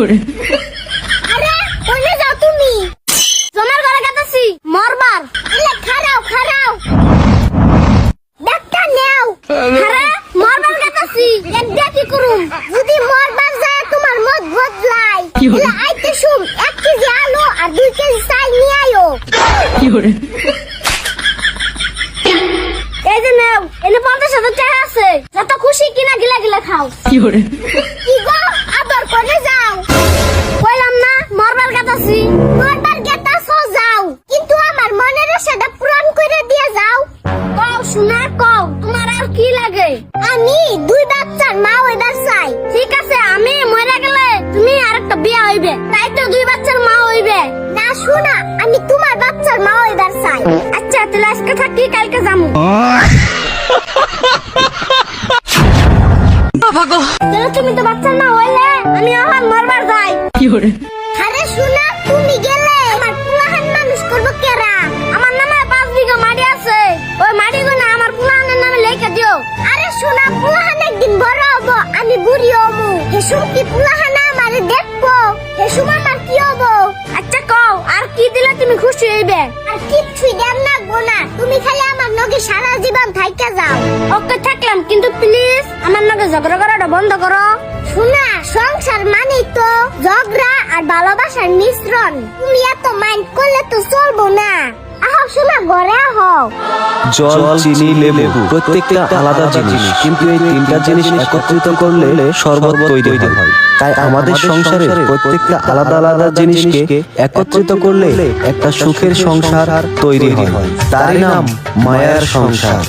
আরে কইলে যাও তুমি? জমার ঘরে গেতাছি মরবার। এলে খারাও খারাও। ডাক্তার নেও। আরে মরবার গেতাছি। এক কি করুম? যদি মরবার যায় তোমার মত বদলাই। এলে আইতে শুম 1 কেজি আলু আর 2 কেজি চাল নিয়ে আইও। এই যে নাও, এনে 50,000 টাকা আছে। যত খুশি কিনা গিলা গিলা খাও। কি গো আবার কোনে যাও? কইলাম না মরবার গেতাছি। মরবার গেতাছো যাও, কিন্তু আমার মনের আশাটা পূরণ করে দিয়ে যাও। কও শোনা কও, তোমার আর কি লাগে? আমি 2 বাচ্চার মা হইবার চাই। ঠিক আছে, আমি মরে গেলে তুমি আরেকটা বিয়ে হইবে, তাই তো 2 বাচ্চার মা হইবে। না শোনা, আমি তোমার বাচ্চার মা হইবার চাই। আচ্ছা তাহলে আজকে থাকি, কালকে যামু। তাহলে তুমি তো বাচ্চার মা হইলে, আমি এখন মরবার যাই। আরে শোনা, তুমি গেলে আমার পুলাহান মানুষ করবো কেরা? আমার নামে 5 বিঘা মাটি আছে, ওই মাটি গুলো আমার পুলাহানের নামে লিখে দিও। আরে শোনা, পুলাহান একদিন বড় হবো, আমি বুড়ি হবো। হেসুম কি পুলাহান আমারে দেখবো? হেসুম আমার কি হবো? আচ্ছা কও, আর কি দিলে তুমি খুশি হইবে? আর কিচ্ছুই দেন না গোনা, তুমি খালি আমার নগে সারা জীবন থাইকা যাও। ওকে থাকলাম, কিন্তু প্লিজ আমার নগে ঝগড়া করাটা বন্ধ করো। শোনা, সংসার মানেই তো ঝগড়া আর ভালোবাসার মিশ্রণ। তুমি এত মাইন্ড করলে তো চলবো না। আহ শোনা, ঘরে আহ। জল, চিনি, লেবু প্রত্যেকটা আলাদা জিনিস, কিন্তু এই 3টা জিনিস একত্রিত করলে শরবত তৈরি হয়। তাই আমাদের সংসারের প্রত্যেকটা আলাদা আলাদা জিনিসকে একত্রিত করলে একটা সুখের সংসার তৈরি হয়। তারই নাম মায়ার সংসার।